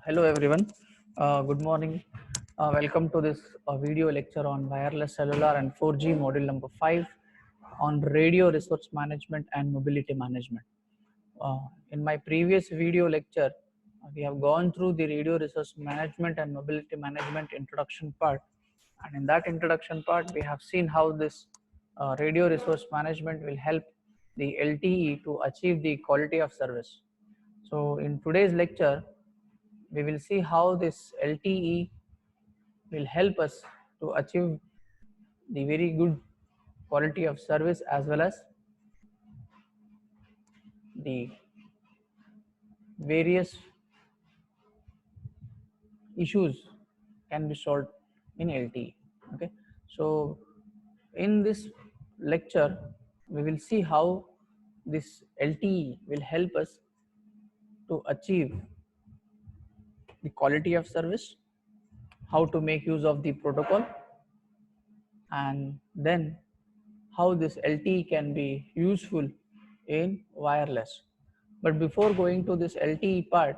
Hello everyone. Good morning. Welcome to this video lecture on wireless cellular and 4G module number 5 on radio resource management and mobility management. In my previous video lecture, we have gone through the radio resource management and mobility management introduction part, and in that introduction part we have seen how this radio resource management will help the LTE to achieve the quality of service. So in today's lecture we will see how this LTE will help us to achieve the very good quality of service as well as the various issues can be solved in LTE. Okay, so in this lecture we will see how this LTE will help us to achieve the quality of service, how to make use of the protocol, and then how this LTE can be useful in wireless. But before going to this LTE part,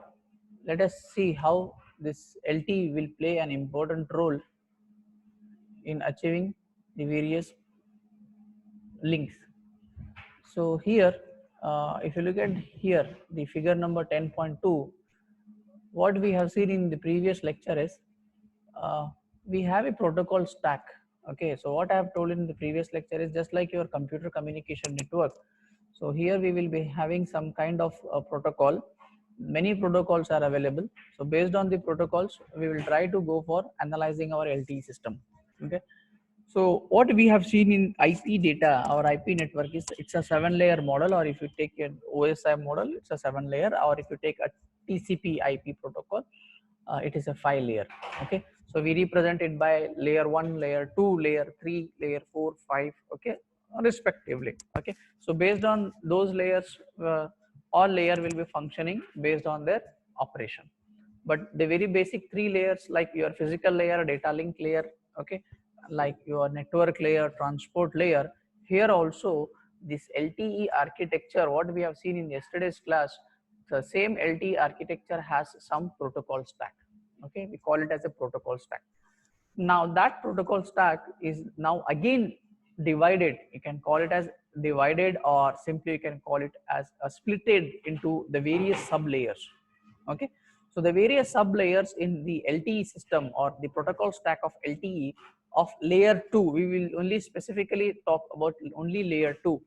let us see how this LTE will play an important role in achieving the various links. So here, if you look at here, the figure number 10.2, what we have seen in the previous lecture is we have a protocol stack. Okay, so what I have told in the previous lecture is just like your computer communication network. So here we will be having some kind of protocol. Many protocols are available. So based on the protocols, we will try to go for analyzing our LTE system. Okay. So what we have seen in IP data, our IP network is it's a 7-layer model, or if you take an OSI model, it's a 7-layer, or if you take a TCP IP protocol, it is a 5-layer. Okay, so we represent it by layer 1, layer 2, layer 3, layer 4, 5. Okay, respectively. Okay, so based on those layers, all layer will be functioning based on their operation. But the very basic 3 layers, like your physical layer, data link layer, okay, like your network layer, transport layer, here also this LTE architecture, what we have seen in yesterday's class, the same LTE architecture has some protocol stack. Okay, we call it as a protocol stack. Now that protocol stack is now again divided. You can call it as divided, or simply you can call it as a splitted into the various sub layers. Okay, so the various sub layers in the LTE system or the protocol stack of LTE of layer 2, we will only specifically talk about only layer 2.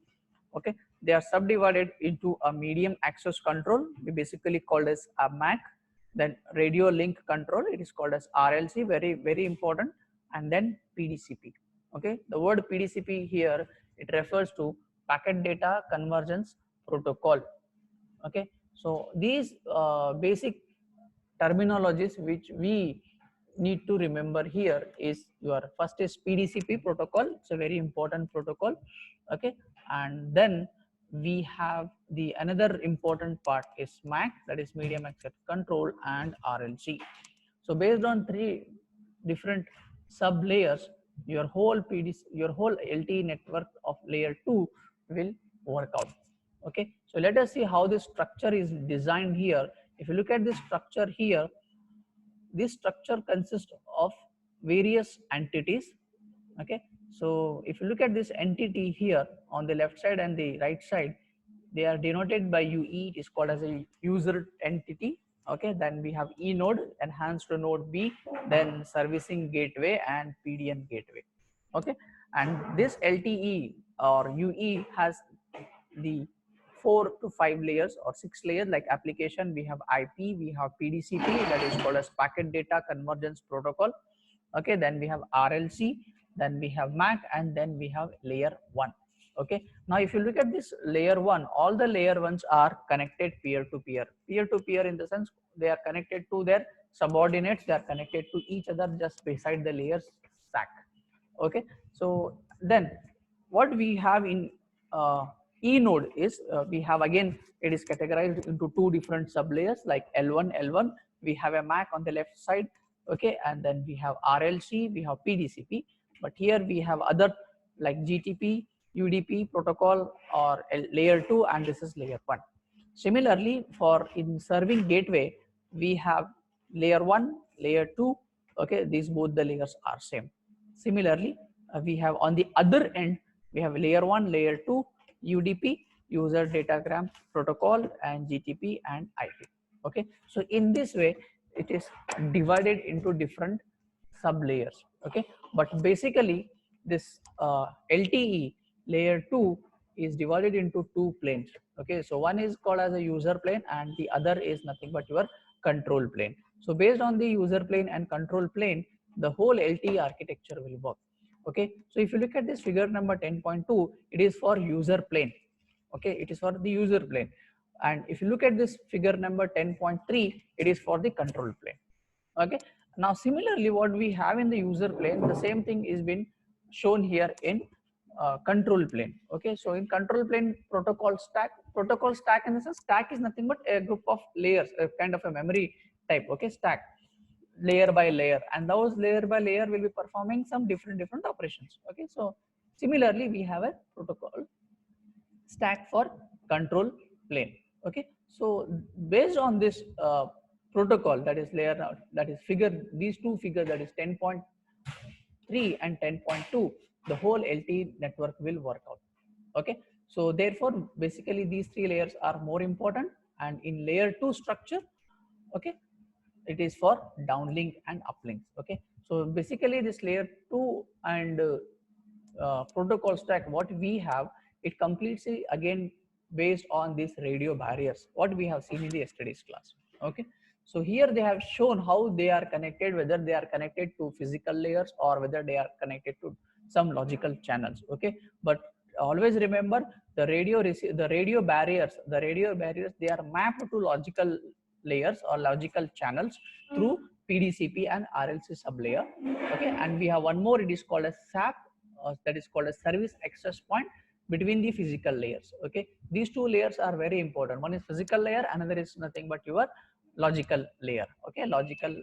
Okay, they are subdivided into a medium access control, we basically called as a MAC, then radio link control, it is called as RLC, very important, and then PDCP. Okay, the word PDCP here, it refers to packet data convergence protocol. Okay, so these basic terminologies which we need to remember here is your first is PDCP protocol, it's a very important protocol. Okay, and then we have the another important part is MAC, that is medium access control, and RLC. So based on 3 different sub layers, your whole your whole LTE network of layer 2 will work out. Okay, so let us see how this structure is designed here. If you look at this structure here, this structure consists of various entities. Okay, so if you look at this entity here on the left side and the right side, they are denoted by UE, it is called as a user entity. Okay, then we have E node, enhanced node B, then servicing gateway and PDN gateway. Okay, and this LTE or UE has the 4 to 5 layers or 6 layers. Like application, we have IP, we have PDCP, that is called as packet data convergence protocol. Okay, then we have RLC, then we have MAC, and then we have layer 1. Okay, now if you look at this layer 1, all the layer 1s are connected peer to peer. Peer to peer in the sense they are connected to their subordinates, they are connected to each other just beside the layers stack. Okay, so then what we have in E node is we have again, it is categorized into 2 different sub layers like L1, we have a MAC on the left side. Okay, and then we have RLC, we have PDCP, but here we have other like GTP, UDP protocol, or layer 2, and this is layer 1. Similarly, for in serving gateway, we have layer 1, layer 2, okay, these both the layers are same. Similarly, we have on the other end, we have layer 1, layer 2, UDP, user datagram protocol, and GTP and IP. Okay, so in this way it is divided into different sub layers. Okay, but basically this LTE layer 2 is divided into two planes. Okay, so one is called as a user plane and the other is nothing but your control plane. So based on the user plane and control plane, the whole LTE architecture will work. Okay, so if you look at this figure number 10.2, it is for user plane. Okay, it is for the user plane. And if you look at this figure number 10.3, it is for the control plane. Okay, now similarly what we have in the user plane, the same thing is been shown here in control plane. Okay, so in control plane, protocol stack in the sense, stack is nothing but a group of layers, a kind of a memory type. Okay, stack layer by layer, and those layer by layer will be performing some different operations. Okay, so similarly we have a protocol stack for control plane. Okay, so based on this protocol, that is layer, that is figure, these two figures, that is 10.3 and 10.2, the whole LTE network will work out. Okay, so therefore basically these three layers are more important, and in layer 2 structure, okay, it is for downlink and uplinks. Okay, so basically this layer 2 and protocol stack what we have, it completely again based on these radio barriers what we have seen in the yesterday's class. Okay, so here they have shown how they are connected, whether they are connected to physical layers or whether they are connected to some logical channels. Okay, but always remember the radio barriers, they are mapped to logical layers or logical channels through PDCP and RLC sublayer. Okay, and we have one more, it is called a SAP, that is called a service access point between the physical layers. Okay, these two layers are very important. One is physical layer, another is nothing but your logical layer. Okay, logical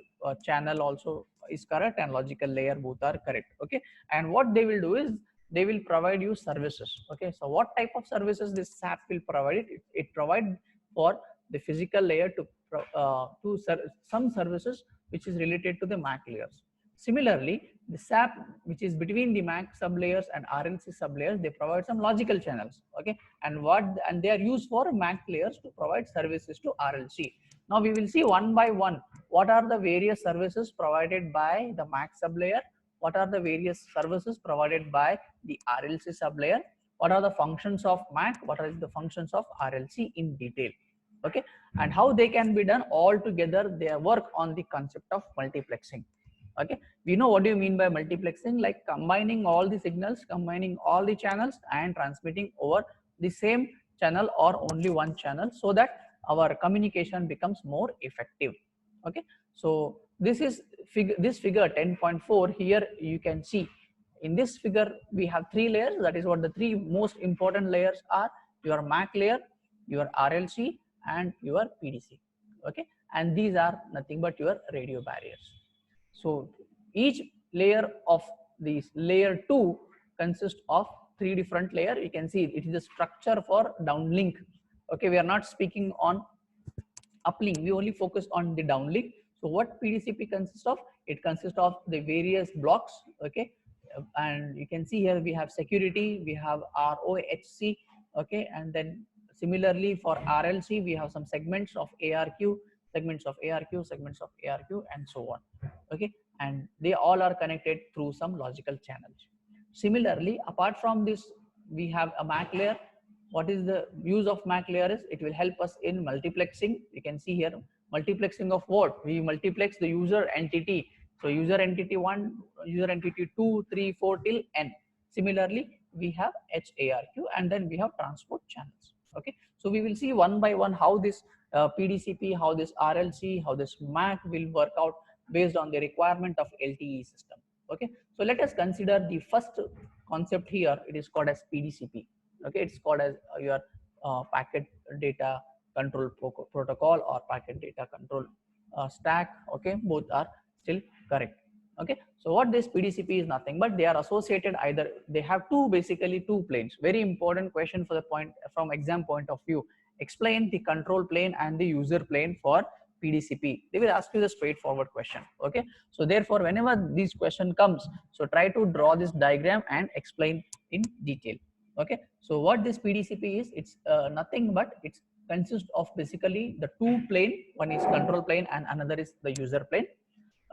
channel also is correct and logical layer both are correct. Okay, and what they will do is they will provide you services. Okay, so what type of services this SAP will provide? It provide for the physical layer to some services which is related to the MAC layers. Similarly, the SAP, which is between the MAC sublayers and RLC sublayers, they provide some logical channels. Okay, and they are used for MAC layers to provide services to RLC. Now we will see one by one what are the various services provided by the MAC sublayer, what are the various services provided by the RLC sublayer, what are the functions of MAC, what are the functions of RLC in detail. Okay, and how they can be done all together. They work on the concept of multiplexing. Okay, we know what do you mean by multiplexing, like combining all the signals, combining all the channels and transmitting over the same channel or only one channel so that our communication becomes more effective. Okay, so this is this figure 10.4. Here you can see in this figure we have three layers. That is what the three most important layers are: your MAC layer, your RLC, and your PDC. Okay, and these are nothing but your radio barriers. So each layer of these layer 2 consists of three different layers. You can see it is a structure for downlink. Okay, we are not speaking on uplink, we only focus on the downlink. So what PDCP consists of? It consists of the various blocks. Okay, and you can see here we have security, we have ROHC. Okay, and then similarly for RLC we have some segments of ARQ, segments of ARQ, segments of ARQ, and so on. Okay, and they all are connected through some logical channels. Similarly, apart from this, we have a MAC layer. What is the use of MAC layer is it will help us in multiplexing. You can see here multiplexing of what? We multiplex the user entity. So user entity 1, user entity 2, 3, 4 till n. Similarly, we have HARQ, and then we have transport channels. Okay, so we will see one by one how this PDCP, how this RLC, how this MAC will work out based on the requirement of LTE system. Okay, so let us consider the first concept here. It is called as PDCP. Okay, it's called as your packet data control protocol or packet data control stack. Okay, both are still correct. Okay, so what this PDCP is nothing but they are associated, either they have basically two planes. Very important question for the point from exam point of view. Explain the control plane and the user plane for PDCP? They will ask you the straightforward question. Okay, so therefore whenever this question comes, so try to draw this diagram and explain in detail. Okay, so what this PDCP is, it's nothing but it consists of basically the two plane, one is control plane and another is the user plane.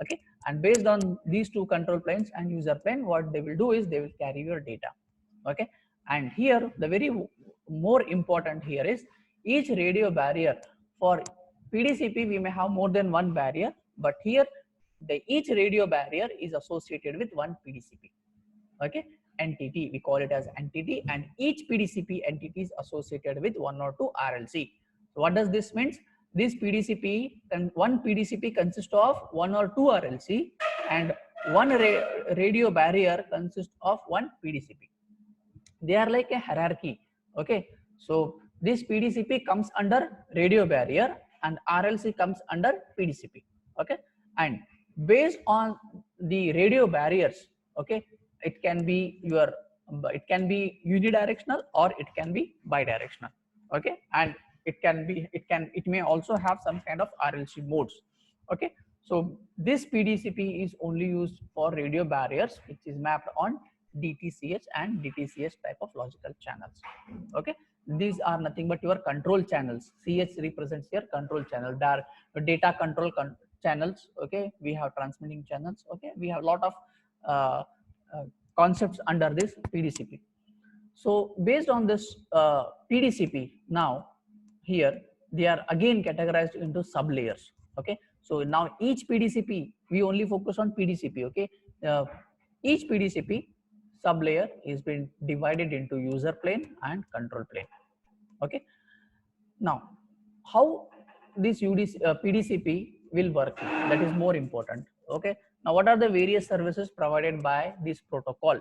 Okay, and based on these two control planes and user plane, what they will do is they will carry your data. Okay, and here the very more important here is each radio barrier. For PDCP we may have more than one barrier, but here each radio barrier is associated with one PDCP. Okay, entity, we call it as entity, and each PDCP entity is associated with one or two RLC. So what does this mean? This PDCP, one PDCP consists of one or two RLC, and one radio barrier consists of one PDCP. They are like a hierarchy. Okay, so this PDCP comes under radio barrier and RLC comes under PDCP. Okay, and based on the radio barriers, okay, it can be unidirectional or it can be bidirectional. Okay, and it may also have some kind of RLC modes. Okay, so this PDCP is only used for radio barriers which is mapped on DTCH and DTCS type of logical channels. Okay, these are nothing but your control channels. CH represents your control channel. There are data control channels. Okay, we have transmitting channels. Okay, we have a lot of concepts under this PDCP. So based on this PDCP, now here they are again categorized into sub layers. Okay, so now each PDCP, we only focus on PDCP. Okay, each PDCP sub layer is been divided into user plane and control plane. Okay, now how this PDCP will work, that is more important. Okay, now what are the various services provided by this protocol?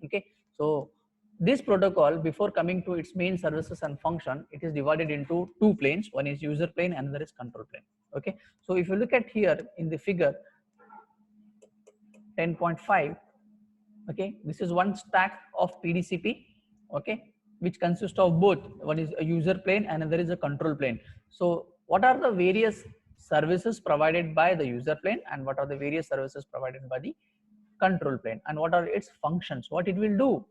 Okay, so this protocol, before coming to its main services and function, it is divided into two planes. One is user plane and another is control plane. Okay, so if you look at here in the figure 10.5, okay, this is one stack of PDCP, okay, which consists of both. One is a user plane and another is a control plane. So what are the various services provided by the user plane and what are the various services provided by the control plane, and what are its functions, what it will do?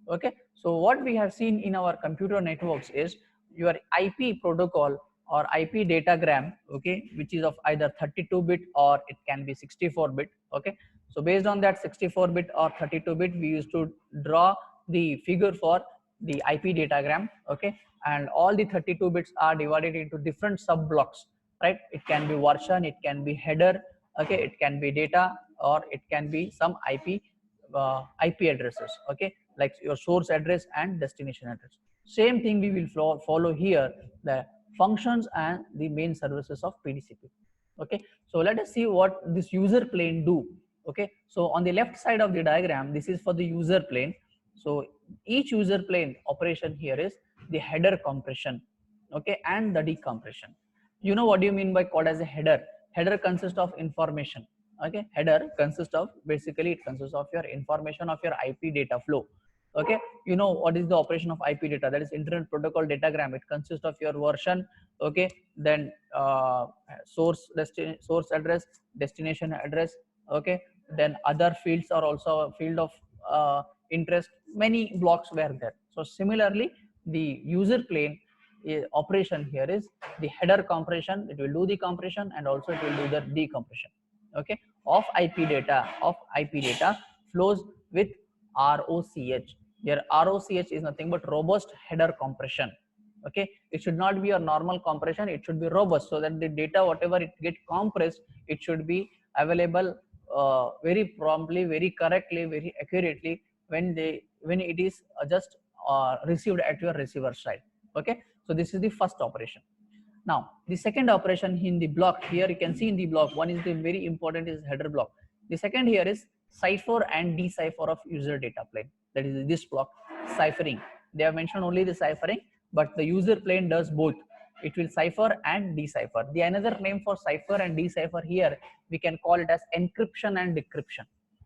Okay, so what we have seen in our computer networks is your IP protocol or IP datagram, okay, which is of either 32-bit or it can be 64-bit. Okay, so based on that 64-bit or 32-bit, we used to draw the figure for the IP datagram. Okay, and all the 32 bits are divided into different sub blocks, right? It can be version, it can be header, okay, it can be data, or it can be some IP addresses. Okay, like your source address and destination address. Same thing we will follow here, the functions and the main services of PDCP. Okay, so let us see what this user plane do. Okay, so on the left side of the diagram, this is for the user plane. So each user plane operation here is the header compression, okay, and the decompression. You know what do you mean by called as a header? Header consists of information. Okay, header consists of, basically it consists of your information of your IP data flow. Okay, you know what is the operation of IP data, that is internet protocol datagram. It consists of your version, okay, then source address, destination address, okay, then other fields are also a field of interest. Many blocks were there. So similarly, the user plane operation here is the header compression. It will do the compression and also it will do the decompression, okay, of IP data flows with ROCH. Here ROCH is nothing but robust header compression. Okay, it should not be a normal compression, it should be robust, so that the data whatever it get compressed, it should be available very promptly, very correctly, very accurately when it is just received at your receiver side. Okay, so this is the first operation. Now the second operation in the block, here you can see in the block, one is the very important is header block. The second here is cipher and decipher of user data plane, that is this block, ciphering. They have mentioned only the ciphering, but the user plane does both. It will cipher and decipher. The another name for cipher and decipher here, we can call it as encryption and decryption.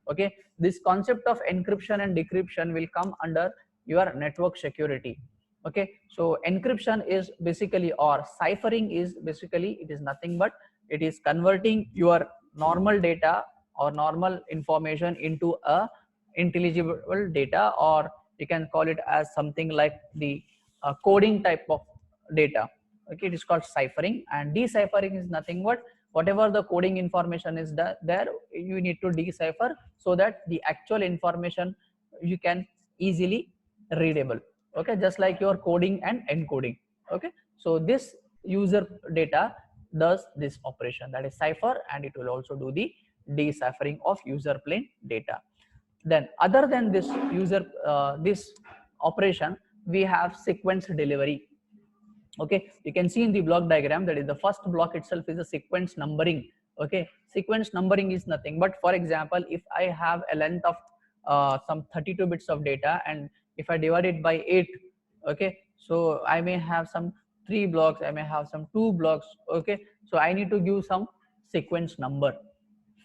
Okay, this concept of encryption and decryption will come under your network security. Okay, so encryption is basically, or ciphering is basically, it is nothing but it is converting your normal data or normal information into a intelligible data, or you can call it as something like the coding type of data. Okay, it is called ciphering, and deciphering is nothing but whatever the coding information is there, you need to decipher so that the actual information you can easily readable. Okay, just like your coding and encoding. Okay, so this user data does this operation, that is cipher, and it will also do the deciphering of user plane data. Then other than this user this operation, we have sequence delivery. Okay, you can see in the block diagram that is the first block itself is a sequence numbering. Okay, sequence numbering is nothing but, for example, if I have a length of some 32 bits of data, and if I divide it by 8, okay, so I may have some 3 blocks, I may have some 2 blocks. Okay, so I need to give some sequence number.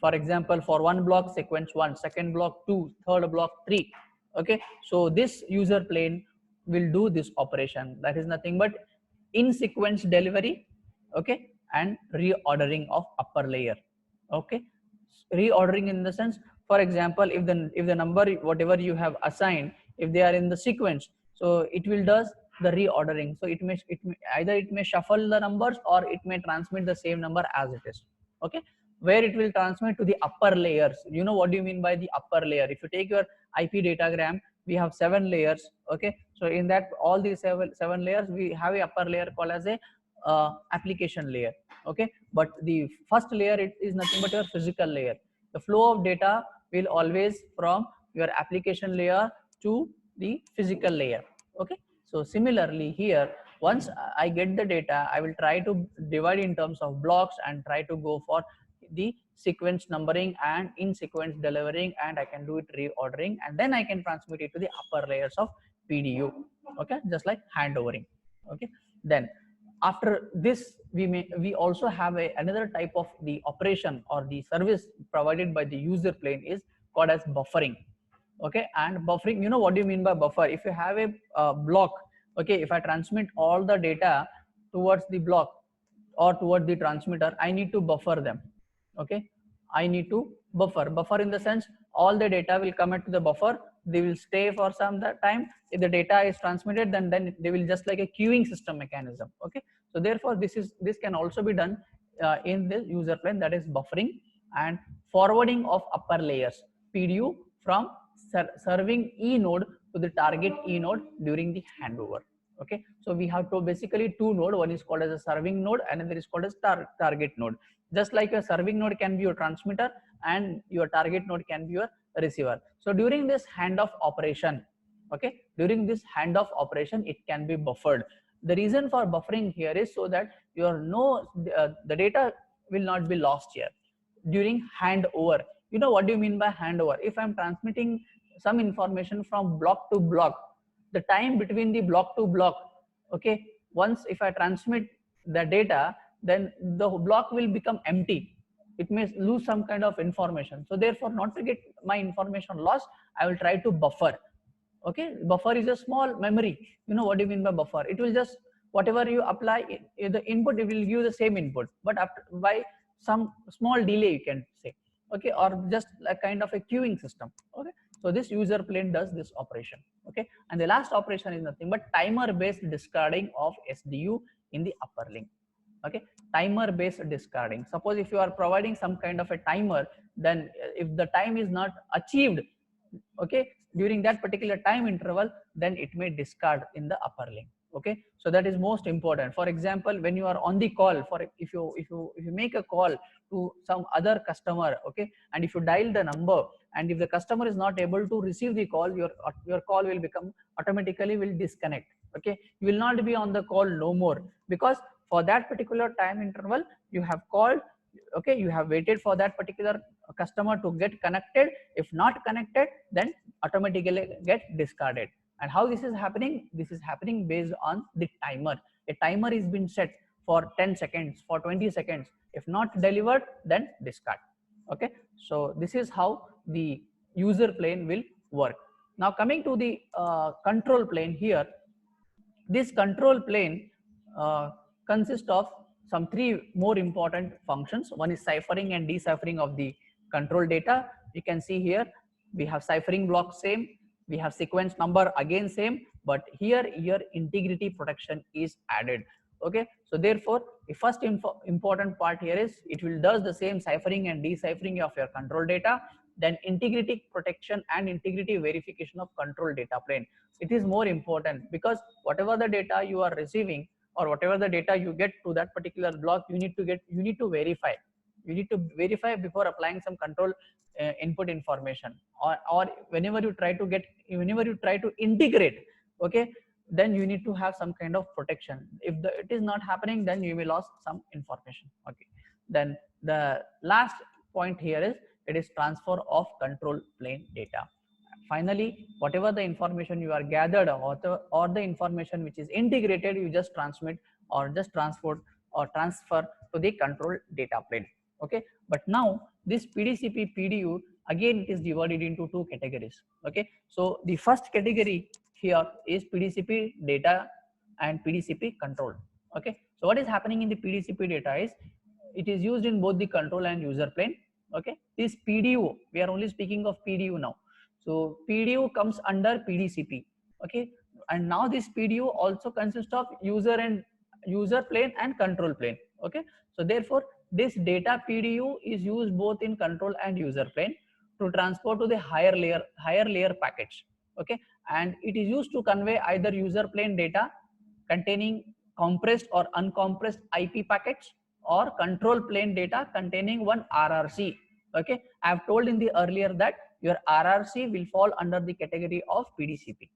For example, for one block, sequence 1, second block 2, third block 3. Okay, so this user plane will do this operation, that is nothing but in sequence delivery. Okay, and reordering of upper layer. Okay, reordering in the sense, for example, if the number whatever you have assigned, if they are in the sequence, so it will does the reordering. So either it may shuffle the numbers, or it may transmit the same number as it is. Okay, where it will transmit to the upper layers. You know what do you mean by the upper layer? If you take your IP datagram, we have 7 layers. Okay, so in that all these seven layers, we have a upper layer called as a application layer. Okay, but the first layer, it is nothing but your physical layer. The flow of data will always from your application layer to the physical layer. Okay, so similarly here, once I get the data, I will try to divide in terms of blocks and try to go for the sequence numbering and in sequence delivering, and I can do it reordering, and then I can transmit it to the upper layers of PDU. Okay, just like handovering. Okay, then after this, we also have another type of the operation or the service provided by the user plane is called as buffering. Okay, and buffering, you know what do you mean by buffer? If you have a block, okay, if I transmit all the data towards the block or toward the transmitter, I need to buffer them. Okay, I need to buffer in the sense, all the data will come into the buffer, they will stay for some time. If the data is transmitted, then they will just like a queuing system mechanism. Okay, so therefore this can also be done in the user plane, that is buffering and forwarding of upper layers PDU from serving E node to the target E node during the handover. Okay, so we have basically two node, one is called as a serving node, another is called as target node. Just like a serving node can be your transmitter and your target node can be your receiver. So during this handoff operation, okay, during this handoff operation, it can be buffered. The reason for buffering here is so that your the data will not be lost here during handover. You know what do you mean by handover? If I'm transmitting some information from block to block, the time between the block to block, okay, once if I transmit the data, then the block will become empty, it may lose some kind of information. So therefore, not to get my information lost, I will try to buffer. Okay, buffer is a small memory. You know what do you mean by buffer? It will just, whatever you apply the input, it will give the same input, but after by some small delay, you can say. Okay, or just a kind of a queuing system. Okay, so this user plane does this operation. Okay, and the last operation is nothing but timer based discarding of SDU in the upper link. Okay, timer based discarding. Suppose if you are providing some kind of a timer, then if the time is not achieved, okay, during that particular time interval, then it may discard in the upper link. Okay, so that is most important. For example, when you are on the call, for if you make a call to some other customer, okay, and if you dial the number, and if the customer is not able to receive the call, your call will become automatically will disconnect. Okay, you will not be on the call no more, because for that particular time interval you have called. Okay, you have waited for that particular customer to get connected. If not connected, then automatically get discarded. And how this is happening? This is happening based on the timer. A timer is been set for 10 seconds, for 20 seconds. If not delivered, then discard. Okay, so this is how the user plane will work. Now coming to the control plane here, This control plane consists of some three more important functions. One is ciphering and deciphering of the control data. You can see here we have ciphering block same, we have sequence number again same, but here your integrity protection is added. Okay, so therefore the first important part here is it will does the same ciphering and deciphering of your control data, then integrity protection and integrity verification of control data plane. It is more important because whatever the data you are receiving or whatever the data you get to that particular block, you need to verify before applying some control input information, or whenever you try to integrate, okay, then you need to have some kind of protection. If it is not happening, then you may lose some information. Okay, then the last point here is it is transfer of control plane data. Finally, whatever the information you are gathered or the information which is integrated, you just transmit or just transport or transfer to the control data plane. Okay, but now this PDCP PDU, again it is divided into two categories. Okay, so the first category here is PDCP data and PDCP control. Okay, so what is happening in the PDCP data is it is used in both the control and user plane. Okay, this PDU, we are only speaking of PDU now. So PDU comes under PDCP. Okay, and now this PDU also consists of user plane and control plane. Okay, so therefore this data PDU is used both in control and user plane to transport to the higher layer packets. Okay, and it is used to convey either user plane data containing compressed or uncompressed IP packets, or control plane data containing one RRC. Okay, I have told in the earlier that your RRC will fall under the category of PDCP.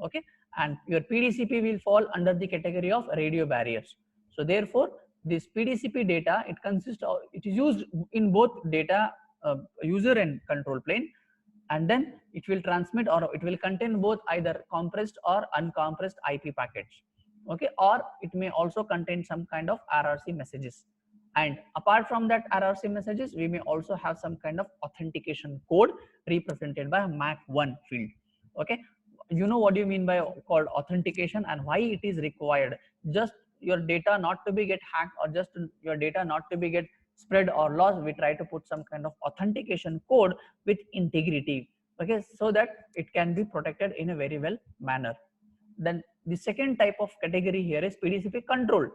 Okay, and your PDCP will fall under the category of radio barriers. So therefore this PDCP data, it is used in both data user and control plane, and then it will transmit or it will contain both either compressed or uncompressed IP packets. Okay, or it may also contain some kind of RRC messages. And apart from that RRC messages, we may also have some kind of authentication code represented by a MAC1 field. Okay, you know what do you mean by called authentication and why it is required? Just your data not to be get hacked, or just your data not to be get spread or lost, we try to put some kind of authentication code with integrity. Okay, so that it can be protected in a very well manner. Then the second type of category here is PDCP control.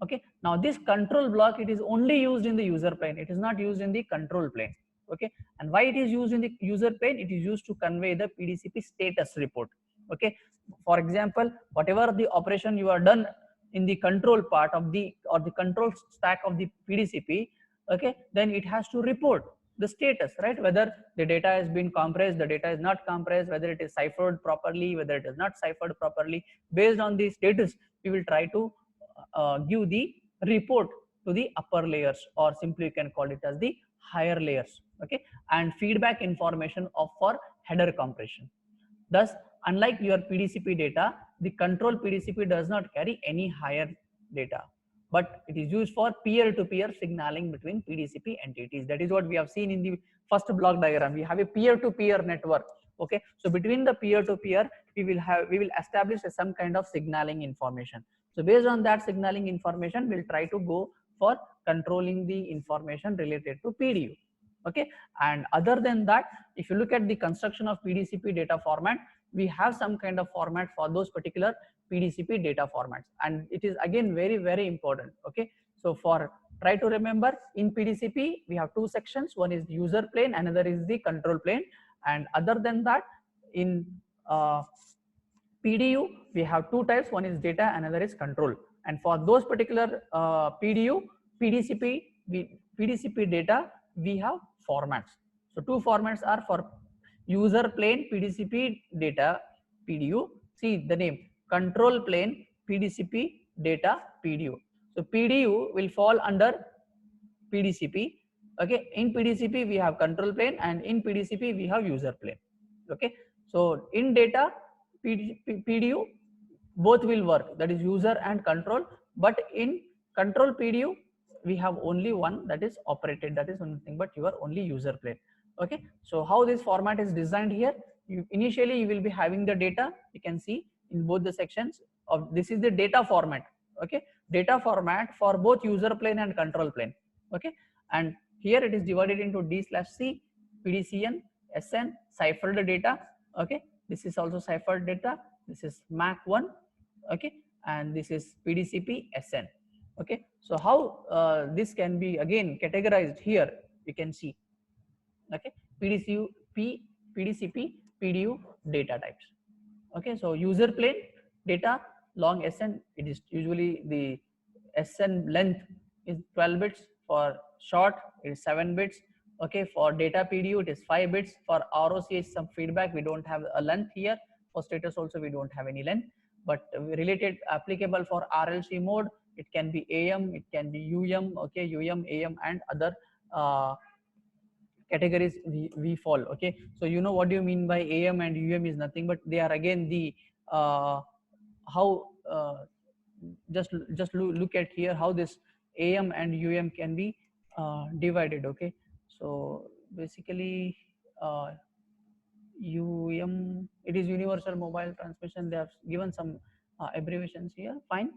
Okay, now this control block, it is only used in the user plane, it is not used in the control plane. Okay, and why it is used in the user plane? It is used to convey the PDCP status report. Okay, for example, whatever the operation you are done in the control part of the control stack of the PDCP, okay, then it has to report the status, right? Whether the data has been compressed, the data is not compressed, whether it is ciphered properly, whether it is not ciphered properly. Based on the status, we will try to give the report to the upper layers, or simply you can call it as the higher layers. Okay, and feedback information for header compression. Thus, unlike your PDCP data, the control PDCP does not carry any higher data, but it is used for peer-to-peer signaling between PDCP entities. That is what we have seen in the first block diagram. We have a peer-to-peer network. Okay, so between the peer-to-peer, we will establish some kind of signaling information. So based on that signaling information, we'll try to go for controlling the information related to PDU. Okay, and other than that, if you look at the construction of PDCP data format, we have some kind of format for those particular PDCP data formats, and it is again very important. Okay, so for try to remember, in PDCP we have two sections, one is user plane, another is the control plane, and other than that in PDU we have two types, one is data, another is control. And for those particular PDCP data, we have formats. So two formats are for user plane PDCP data PDU. See the name, control plane PDCP data PDU. So PDU will fall under PDCP. Okay, in PDCP we have control plane, and in PDCP we have user plane. Okay, so in data PDU both will work, that is user and control, but in control PDU we have only one that is operated, that is nothing but your only user plane. Okay, so how this format is designed here, initially you will be having the data, you can see in both the sections, of this is the data format. Okay, data format for both user plane and control plane. Okay, and here it is divided into D/C, PDCN, SN, ciphered data. Okay, this is also ciphered data. This is MAC1. Okay, and this is PDCP SN. Okay, so how this can be again categorized here, you can see. Okay, PDCP, PDU data types. Okay, so user plane data long SN, it is usually the SN length is 12 bits, for short it is 7 bits. Okay, for data PDU it is 5 bits, for ROCH some feedback we don't have a length here, for status also we don't have any length, but related applicable for RLC mode, it can be AM, it can be UM. Okay, AM, and other categories we fall. Okay, so you know what do you mean by AM and is nothing but they are again the how just look at here how this AM and can be divided. Okay, so basically it is universal mobile transmission. They have given some abbreviations here, fine.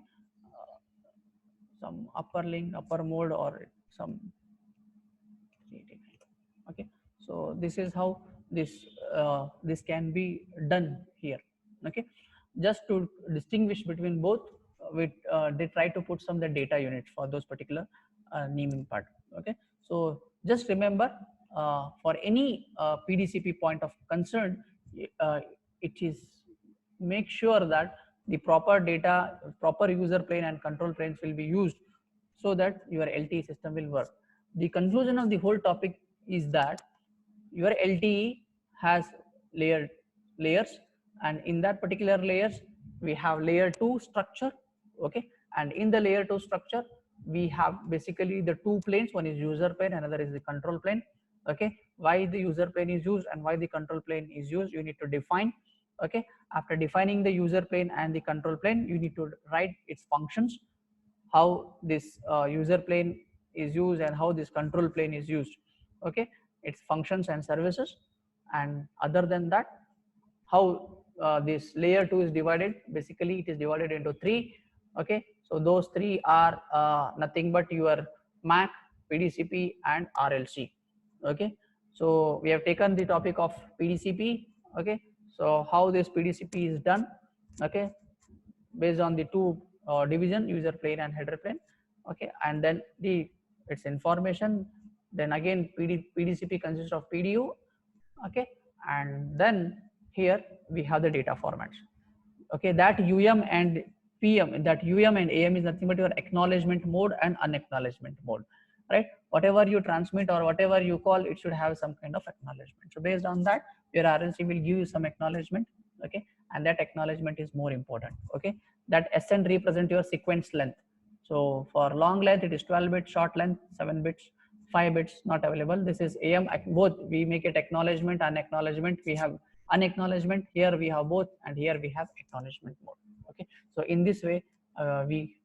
Some upper link, upper mode, or some. Okay, so this is how this can be done here. Okay, just to distinguish between both, they try to put some the data units for those particular naming part. Okay, so just remember for any PDCP point of concern, it is make sure that the proper data, proper user plane and control planes will be used so that your LTE system will work. The conclusion of the whole topic is that your LTE has layers, and in that particular layers we have layer 2 structure. Okay, and in the layer 2 structure we have basically the two planes, one is user plane, another is the control plane. Okay, why the user plane is used and why the control plane is used, you need to define. Okay, after defining the user plane and the control plane, you need to write its functions, how this user plane is used and how this control plane is used. Okay, its functions and services, and other than that, how this layer 2 is divided. Basically it is divided into 3. Okay, so those 3 are nothing but your MAC, PDCP and RLC. Okay, so we have taken the topic of PDCP. Okay, so how this PDCP is done. Okay, based on the two division, user plane and header plane. Okay, and then its information, then again PDCP consists of PDU. Okay, and then here we have the data formats. Okay, that and PM, that and AM is nothing but your acknowledgement mode and unacknowledgement mode, right? Whatever you transmit or whatever you call, it should have some kind of acknowledgement. So based on that, your RLC will give you some acknowledgement. Okay, and that acknowledgement is more important. Okay, that SN represent your sequence length. So for long length it is 12 bits, short length 7 bits, 5 bits not available. This is AM, both we make it acknowledgement and acknowledgement. We have unacknowledgement, here we have both, and here we have acknowledgement mode. Okay, so in this way we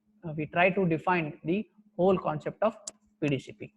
try to define the whole concept of PDCP.